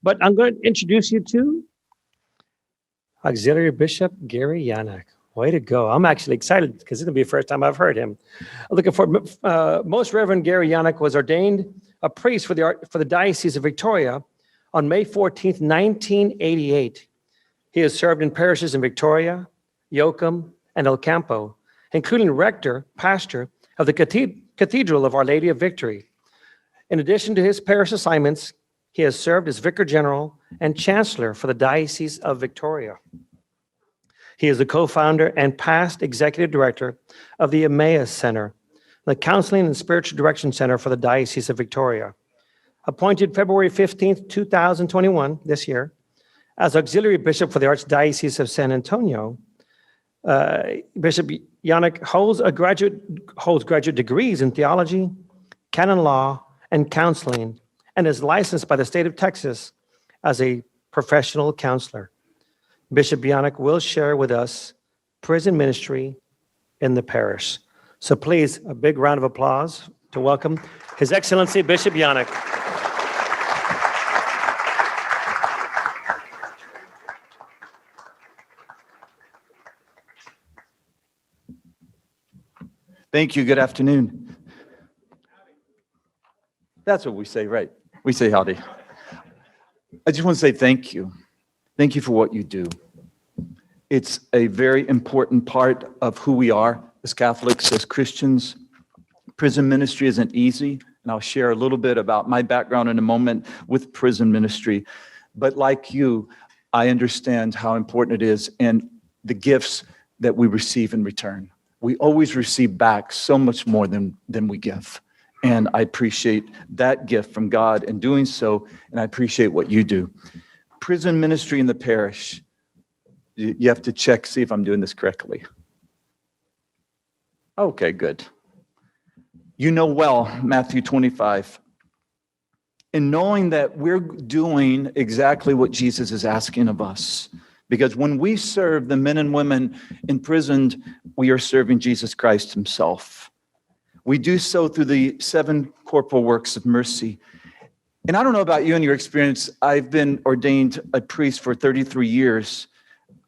But I'm going to introduce you to Auxiliary Bishop Gary Janak. Way to go. I'm actually excited because it's going to be the first time I've heard him. Looking for Most Reverend Gary Janak was ordained a priest for the Diocese of Victoria on May 14th, 1988. He has served in parishes in Victoria, Yoakum, and El Campo, including rector, pastor of the Cathedral of Our Lady of Victory. In addition to his parish assignments, he has served as Vicar General and Chancellor for the Diocese of Victoria. He is the co-founder and past executive director of the Emmaus Center, the Counseling and Spiritual Direction Center for the Diocese of Victoria. Appointed February 15th, 2021, this year, as Auxiliary Bishop for the Archdiocese of San Antonio, Bishop Janak holds graduate degrees in theology, canon law, and counseling, and is licensed by the state of Texas as a professional counselor. Bishop Janak will share with us prison ministry in the parish. So please, a big round of applause to welcome His Excellency Bishop Janak. Thank you. Good afternoon. That's what we say, right? We say howdy. I just want to say thank you. Thank you for what you do. It's a very important part of who we are as Catholics, as Christians. Prison ministry isn't easy, and I'll share a little bit about my background in a moment with prison ministry. But like you, I understand how important it is and the gifts that we receive in return. We always receive back so much more than we give. And I appreciate that gift from God in doing so, and I appreciate what you do. Prison ministry in the parish. You have to check, see if I'm doing this correctly. Okay, good. You know well, Matthew 25. And knowing that we're doing exactly what Jesus is asking of us. Because when we serve the men and women imprisoned, we are serving Jesus Christ himself. We do so through the 7 corporal works of mercy. And I don't know about you and your experience. I've been ordained a priest for 33 years.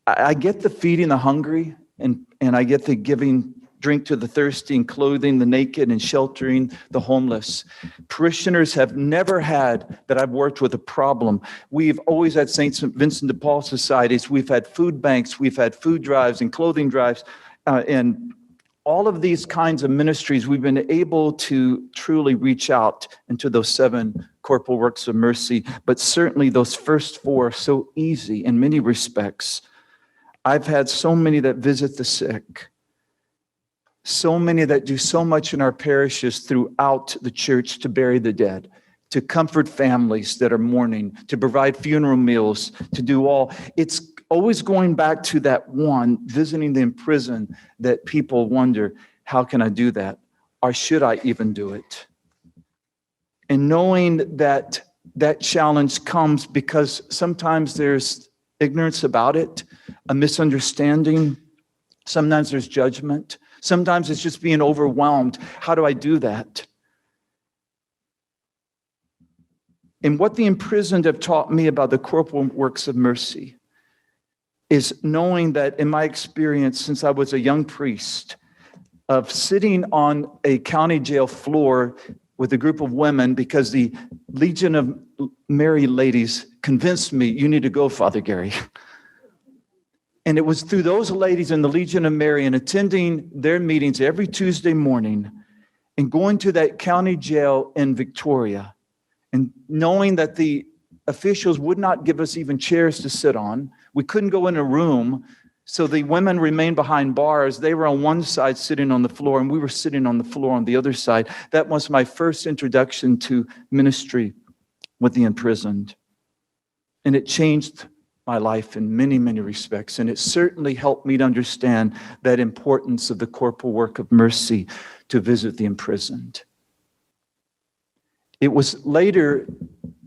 I get the feeding the hungry, and I get the giving drink to the thirsty and clothing the naked and sheltering the homeless. Parishioners have never had that I've worked with a problem. We've always had St. Vincent de Paul societies. We've had food banks. We've had food drives and clothing drives. And all of these kinds of ministries, we've been able to truly reach out into those 7 corporal works of mercy. But certainly those first 4 are so easy in many respects. I've had so many that visit the sick. So many that do so much in our parishes throughout the church to bury the dead, to comfort families that are mourning, to provide funeral meals, to do all. It's always going back to that one, visiting the imprisoned, that people wonder, how can I do that? Or should I even do it? And knowing that that challenge comes because sometimes there's ignorance about it, a misunderstanding. Sometimes there's judgment. Sometimes it's just being overwhelmed. How do I do that? And what the imprisoned have taught me about the corporal works of mercy is knowing that in my experience since I was a young priest, of sitting on a county jail floor with a group of women because the Legion of Mary ladies convinced me, you need to go, Father Gary. And it was through those ladies in the Legion of Mary and attending their meetings every Tuesday morning and going to that county jail in Victoria and knowing that the officials would not give us even chairs to sit on. We couldn't go in a room. So the women remained behind bars. They were on one side sitting on the floor and we were sitting on the floor on the other side. That was my first introduction to ministry with the imprisoned. And it changed my life in many, many respects. And it certainly helped me to understand that importance of the corporal work of mercy to visit the imprisoned. It was later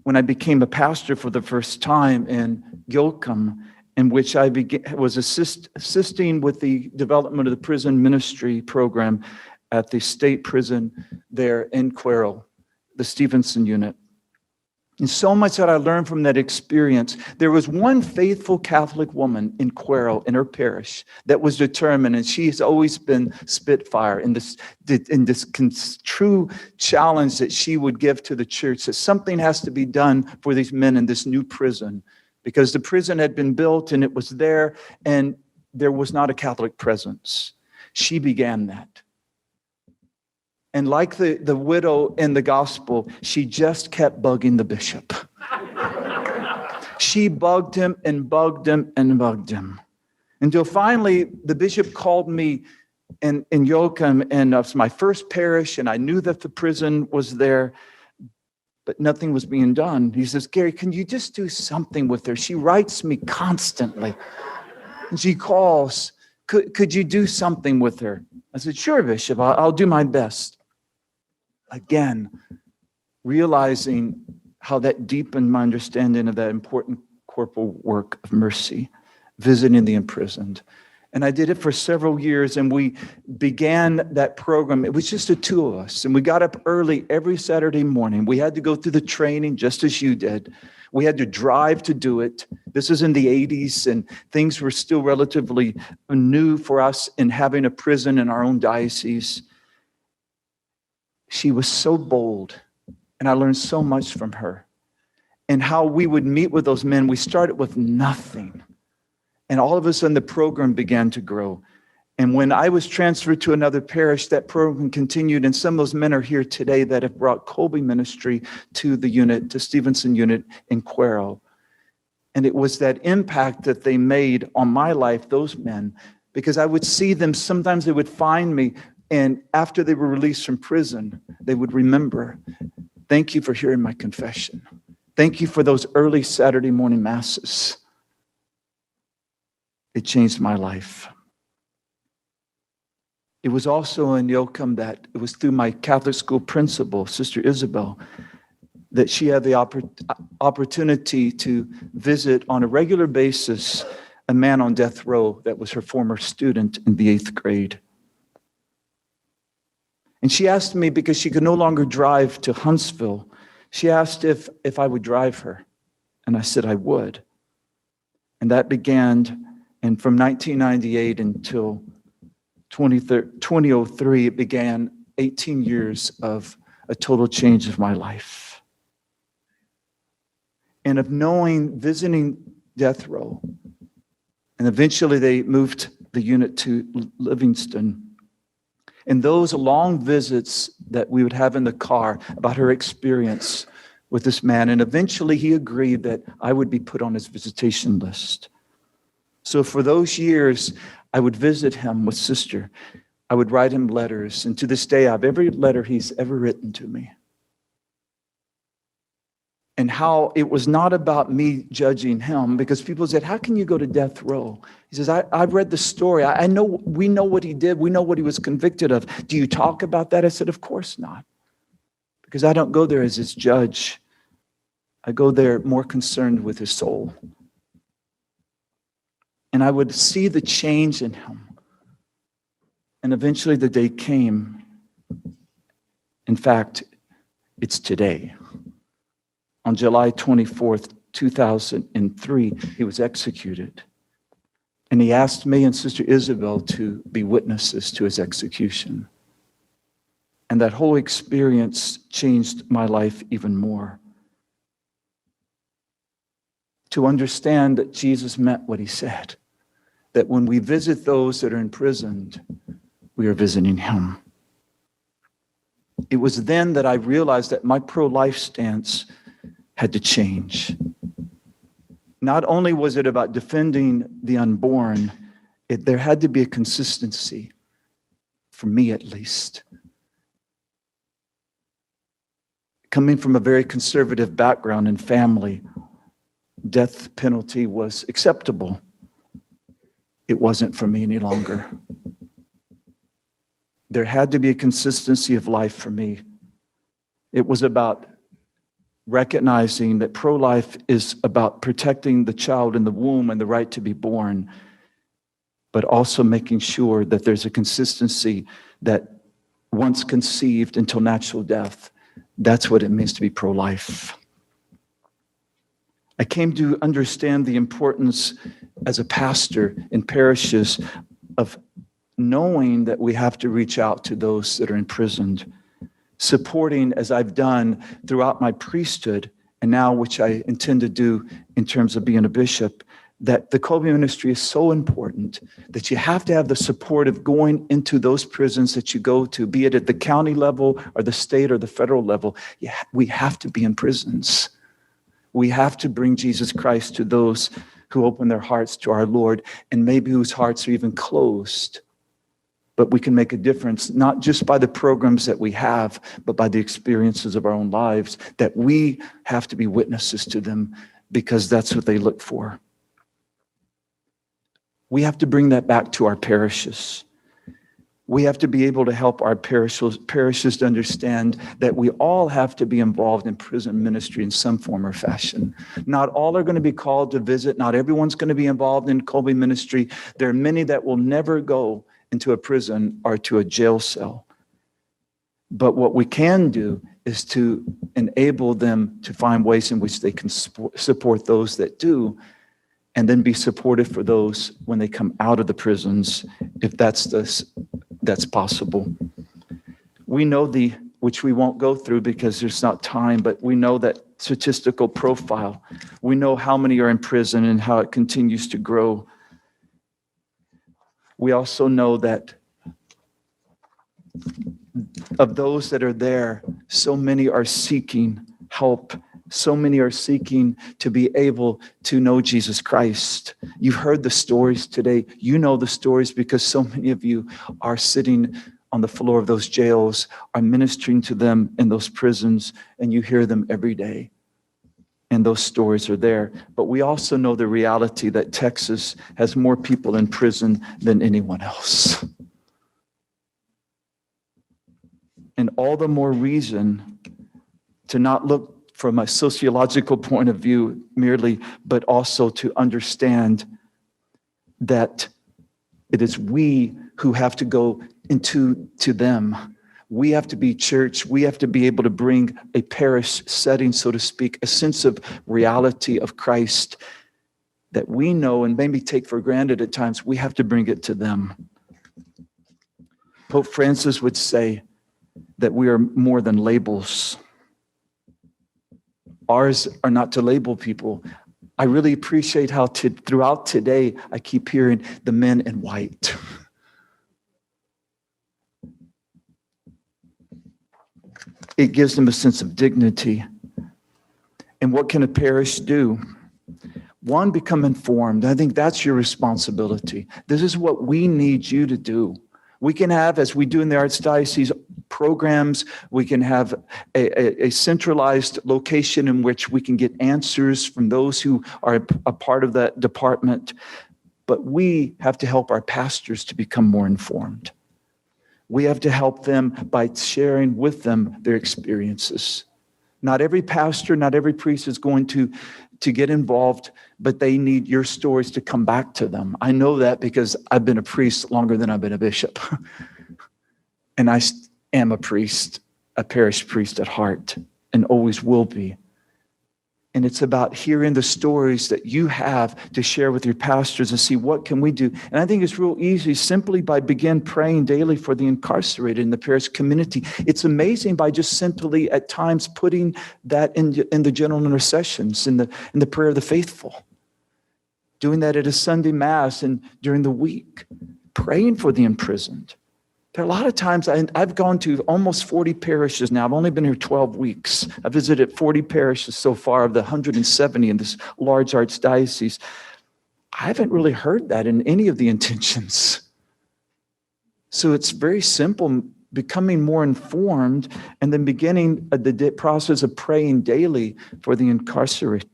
when I became a pastor for the first time in Yoakum, in which I was assisting with the development of the prison ministry program at the state prison there in Corporal, the Stevenson unit. And so much that I learned from that experience. There was one faithful Catholic woman in Corporal, in her parish, that was determined, and she's always been Spitfire in this true challenge that she would give to the church, that something has to be done for these men in this new prison, because the prison had been built and it was there, and there was not a Catholic presence. She began that. And like the widow in the gospel, she just kept bugging the bishop. She bugged him and bugged him and bugged him. Until finally, the bishop called me in Yoakum, and it was my first parish, and I knew that the prison was there, but nothing was being done. He says, Gary, can you just do something with her? She writes me constantly. And she calls, could you do something with her? I said, sure, Bishop, I'll do my best. Again, realizing how that deepened my understanding of that important corporal work of mercy, visiting the imprisoned. And I did it for several years, and we began that program. It was just the two of us, and we got up early every Saturday morning. We had to go through the training just as you did. We had to drive to do it. This is in the 80s, and things were still relatively new for us in having a prison in our own diocese. She was so bold, and I learned so much from her. And how we would meet with those men. We started with nothing. And all of a sudden, the program began to grow. And when I was transferred to another parish, that program continued. And some of those men are here today that have brought Colby ministry to the unit, to Stevenson unit in Corporal. And it was that impact that they made on my life, those men, because I would see them. Sometimes they would find me. And after they were released from prison, they would remember, thank you for hearing my confession. Thank you for those early Saturday morning masses. It changed my life. It was also in Yoakum that it was through my Catholic school principal, Sister Isabel, that she had the opportunity to visit on a regular basis a man on death row that was her former student in the 8th grade. And she asked me, because she could no longer drive to Huntsville, she asked if I would drive her. And I said I would. And that began, and from 1998 until 2003, it began 18 years of a total change of my life. And of knowing, visiting death row. And eventually they moved the unit to Livingston. And those long visits that we would have in the car about her experience with this man. And eventually he agreed that I would be put on his visitation list. So for those years, I would visit him with Sister. I would write him letters. And to this day, I have every letter he's ever written to me. And how it was not about me judging him, because people said, how can you go to death row? He says, I've read the story. I know, we know what he did. We know what he was convicted of. Do you talk about that? I said, of course not. Because I don't go there as his judge. I go there more concerned with his soul. And I would see the change in him. And eventually the day came. In fact, it's today. On July 24th, 2003, he was executed. And he asked me and Sister Isabel to be witnesses to his execution. And that whole experience changed my life even more. To understand that Jesus meant what he said. That when we visit those that are imprisoned, we are visiting him. It was then that I realized that my pro-life stance had to change. Not only was it about defending the unborn, there had to be a consistency, for me at least. Coming from a very conservative background and family, death penalty was acceptable. It wasn't for me any longer. There had to be a consistency of life for me. It was about recognizing that pro-life is about protecting the child in the womb and the right to be born, but also making sure that there's a consistency that once conceived until natural death, that's what it means to be pro-life. I came to understand the importance as a pastor in parishes of knowing that we have to reach out to those that are imprisoned, supporting, as I've done throughout my priesthood, and now which I intend to do in terms of being a bishop, that the Colby ministry is so important that you have to have the support of going into those prisons that you go to, be it at the county level or the state or the federal level. We have to be in prisons. We have to bring Jesus Christ to those who open their hearts to our Lord, and maybe whose hearts are even closed. But we can make a difference, not just by the programs that we have, but by the experiences of our own lives, that we have to be witnesses to them because that's what they look for. We have to bring that back to our parishes. We have to be able to help our parishes to understand that we all have to be involved in prison ministry in some form or fashion. Not all are going to be called to visit. Not everyone's going to be involved in Colby ministry. There are many that will never go into a prison or to a jail cell. But what we can do is to enable them to find ways in which they can support those that do, and then be supportive for those when they come out of the prisons, if that's possible. We know which we won't go through because there's not time, but we know that statistical profile. We know how many are in prison and how it continues to grow. We also know that of those that are there, so many are seeking help. So many are seeking to be able to know Jesus Christ. You've heard the stories today. You know the stories because so many of you are sitting on the floor of those jails, are ministering to them in those prisons, and you hear them every day. And those stories are there. But we also know the reality that Texas has more people in prison than anyone else. And all the more reason to not look from a sociological point of view merely, but also to understand that it is we who have to go into them. We have to be church. We have to be able to bring a parish setting, so to speak, a sense of reality of Christ that we know and maybe take for granted at times. We have to bring it to them. Pope Francis would say that we are more than labels. Ours are not to label people. I really appreciate how throughout today, I keep hearing the men in white. It gives them a sense of dignity. And what can a parish do? One, become informed. I think that's your responsibility. This is what we need you to do. We can have, as we do in the Archdiocese, programs. We can have a centralized location in which we can get answers from those who are a part of that department. But we have to help our pastors to become more informed. We have to help them by sharing with them their experiences. Not every pastor, not every priest is going to get involved, but they need your stories to come back to them. I know that because I've been a priest longer than I've been a bishop. And I am a priest, a parish priest at heart, and always will be. And it's about hearing the stories that you have to share with your pastors and see what can we do. And I think it's real easy simply by begin praying daily for the incarcerated in the parish community. It's amazing by just simply at times putting that in the general intercessions, in the prayer of the faithful. Doing that at a Sunday Mass and during the week. Praying for the imprisoned. There are a lot of times, I've gone to almost 40 parishes now. I've only been here 12 weeks. I've visited 40 parishes so far of the 170 in this large archdiocese. I haven't really heard that in any of the intentions. So it's very simple, becoming more informed and then beginning the process of praying daily for the incarcerated.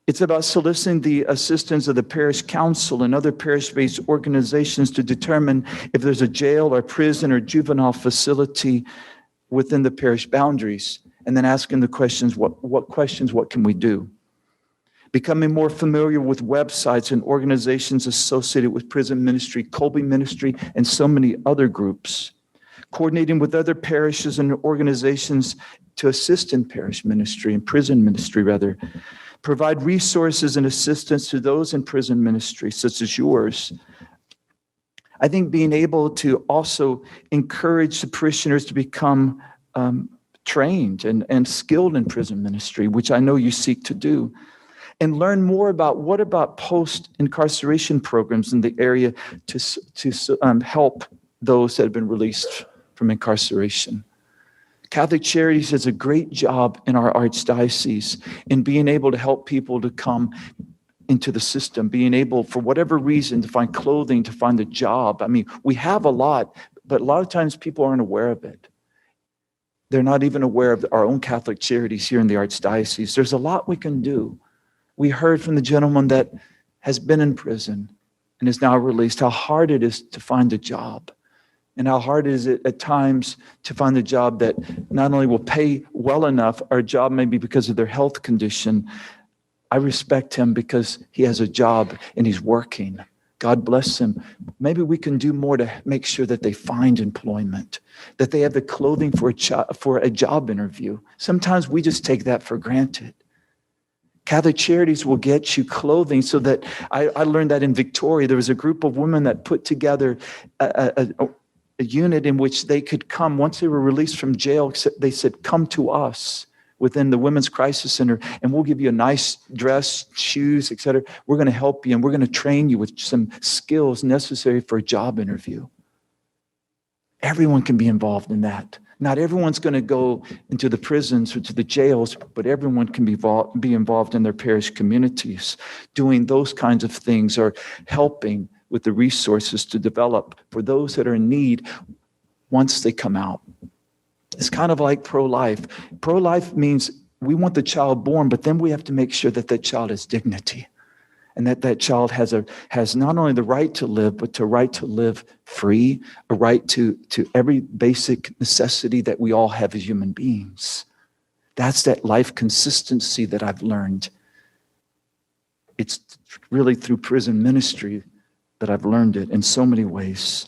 It's about soliciting the assistance of the parish council and other parish-based organizations to determine if there's a jail or prison or juvenile facility within the parish boundaries, and then asking the questions, what can we do? Becoming more familiar with websites and organizations associated with prison ministry, Colby ministry, and so many other groups. Coordinating with other parishes and organizations to assist in parish ministry, in prison ministry rather. Provide resources and assistance to those in prison ministry, such as yours. I think being able to also encourage the parishioners to become trained and skilled in prison ministry, which I know you seek to do. And learn more about what about post-incarceration programs in the area to help those that have been released from incarceration. Catholic Charities does a great job in our archdiocese in being able to help people to come into the system, being able, for whatever reason, to find clothing, to find a job. I mean, we have a lot, but a lot of times people aren't aware of it. They're not even aware of our own Catholic Charities here in the archdiocese. There's a lot we can do. We heard from the gentleman that has been in prison and is now released, how hard it is to find a job. And how hard is it at times to find a job that not only will pay well enough, or a job maybe because of their health condition. I respect him because he has a job and he's working. God bless him. Maybe we can do more to make sure that they find employment, that they have the clothing for a job interview. Sometimes we just take that for granted. Catholic Charities will get you clothing so that I learned that in Victoria. There was a group of women that put together a unit in which they could come. Once they were released from jail, they said, come to us within the Women's Crisis Center, and we'll give you a nice dress, shoes, etc. We're going to help you, and we're going to train you with some skills necessary for a job interview. Everyone can be involved in that. Not everyone's going to go into the prisons or to the jails, but everyone can be involved in their parish communities, doing those kinds of things, or helping with the resources to develop for those that are in need once they come out. It's kind of like pro-life. Pro-life means we want the child born, but then we have to make sure that that child has dignity, and that that child has not only the right to live, but the right to live free, a right to every basic necessity that we all have as human beings. That's that life consistency that I've learned. It's really through prison ministry that I've learned it in so many ways.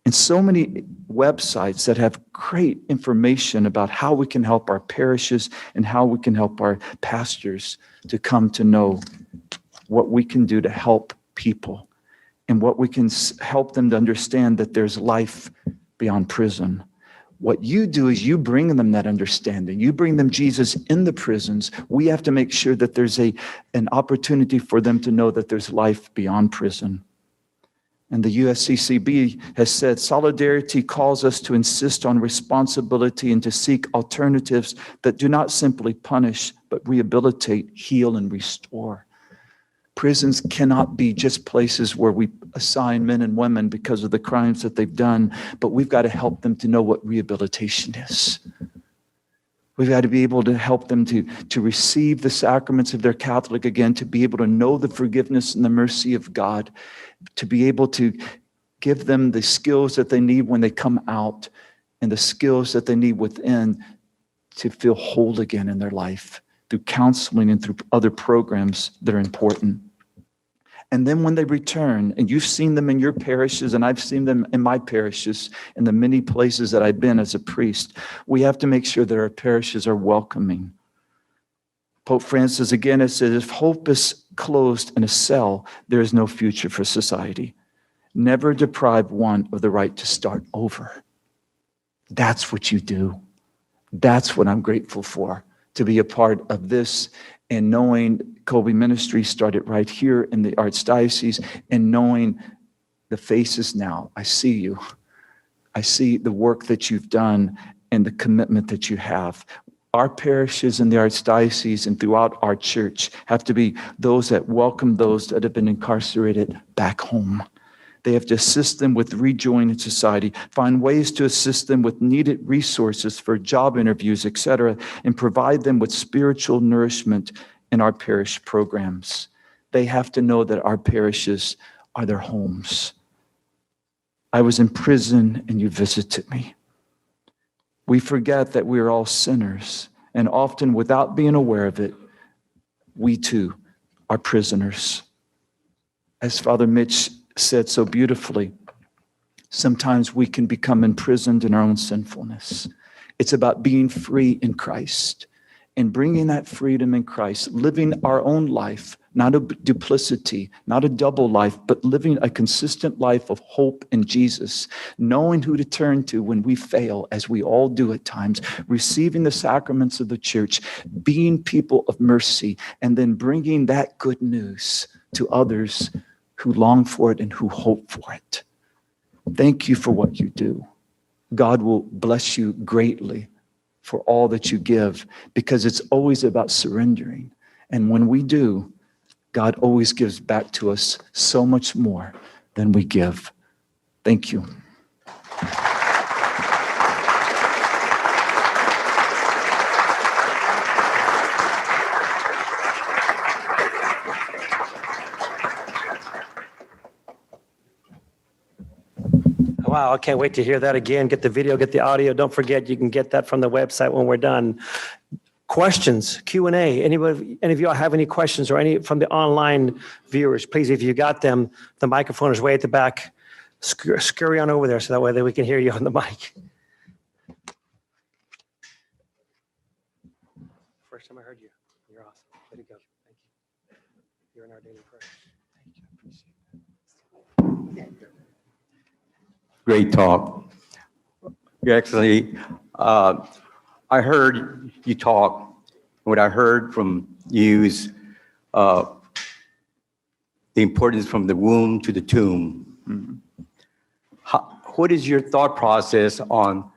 And so many websites that have great information about how we can help our parishes and how we can help our pastors to come to know what we can do to help people and what we can help them to understand that there's life beyond prison. What you do is you bring them that understanding. You bring them Jesus in the prisons. We have to make sure that there's an opportunity for them to know that there's life beyond prison. And the USCCB has said solidarity calls us to insist on responsibility and to seek alternatives that do not simply punish, but rehabilitate, heal, and restore. Prisons cannot be just places where we assign men and women because of the crimes that they've done, but we've got to help them to know what rehabilitation is. We've got to be able to help them to receive the sacraments of their Catholic again, to be able to know the forgiveness and the mercy of God, to be able to give them the skills that they need when they come out and the skills that they need within to feel whole again in their life through counseling and through other programs that are important. And then when they return, and you've seen them in your parishes, and I've seen them in my parishes, in the many places that I've been as a priest, we have to make sure that our parishes are welcoming. Pope Francis again has said, if hope is closed in a cell, there is no future for society. Never deprive one of the right to start over. That's what you do. That's what I'm grateful for, to be a part of this, and knowing Colby Ministry started right here in the Archdiocese, and knowing the faces now. I see you. I see the work that you've done and the commitment that you have. Our parishes in the Archdiocese and throughout our church have to be those that welcome those that have been incarcerated back home. They have to assist them with rejoining society, find ways to assist them with needed resources for job interviews, etc., and provide them with spiritual nourishment in our parish programs. They have to know that our parishes are their homes. I was in prison and you visited me. We forget that we are all sinners, and often without being aware of it, we too are prisoners. As Father Mitch said so beautifully, sometimes we can become imprisoned in our own sinfulness. It's about being free in Christ and bringing that freedom in Christ, living our own life, not a duplicity, not a double life, but living a consistent life of hope in Jesus, knowing who to turn to when we fail, as we all do at times, receiving the sacraments of the church, being people of mercy, and then bringing that good news to others who long for it and who hope for it. Thank you for what you do. God will bless you greatly for all that you give, because it's always about surrendering. And when we do, God always gives back to us so much more than we give. Thank you. Wow, I can't wait to hear that again. Get the video, get the audio. Don't forget, you can get that from the website when we're done. Questions, Q&A. Any of y'all have any questions, or any from the online viewers? Please, if you got them, the microphone is way at the back. Scurry on over there so that way that we can hear you on the mic. First time I heard you. You're awesome. Way to go. Thank you. You're in our daily prayer. Thank you. I appreciate that. Great talk. Your Excellency, I heard you talk. What I heard from you is the importance from the womb to the tomb. Mm-hmm. What is your thought process on,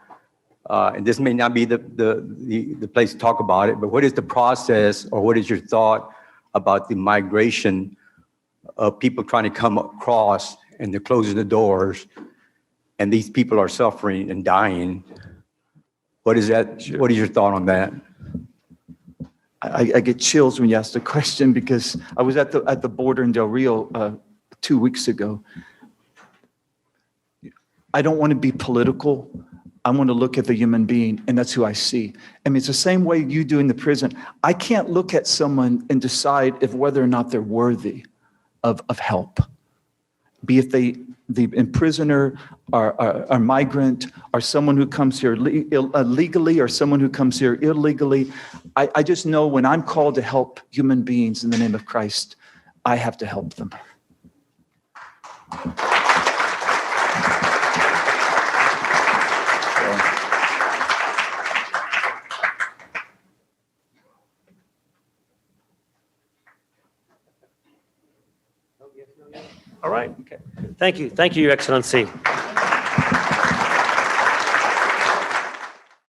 and this may not be the place to talk about it, but what is the process, or what is your thought about the migration of people trying to come across, and they're closing the doors, and these people are suffering and dying? What is that? Sure. What is your thought on that? I get chills when you ask the question, because I was at the border in Del Rio 2 weeks ago. I don't want to be political. I want to look at the human being, and that's who I see. I mean, it's the same way you do in the prison. I can't look at someone and decide if whether or not they're worthy of help. Be it the prisoner, or migrant, or someone who comes here legally, or someone who comes here illegally. I just know when I'm called to help human beings in the name of Christ, I have to help them. All right. Okay. Thank you. Thank you, Your Excellency.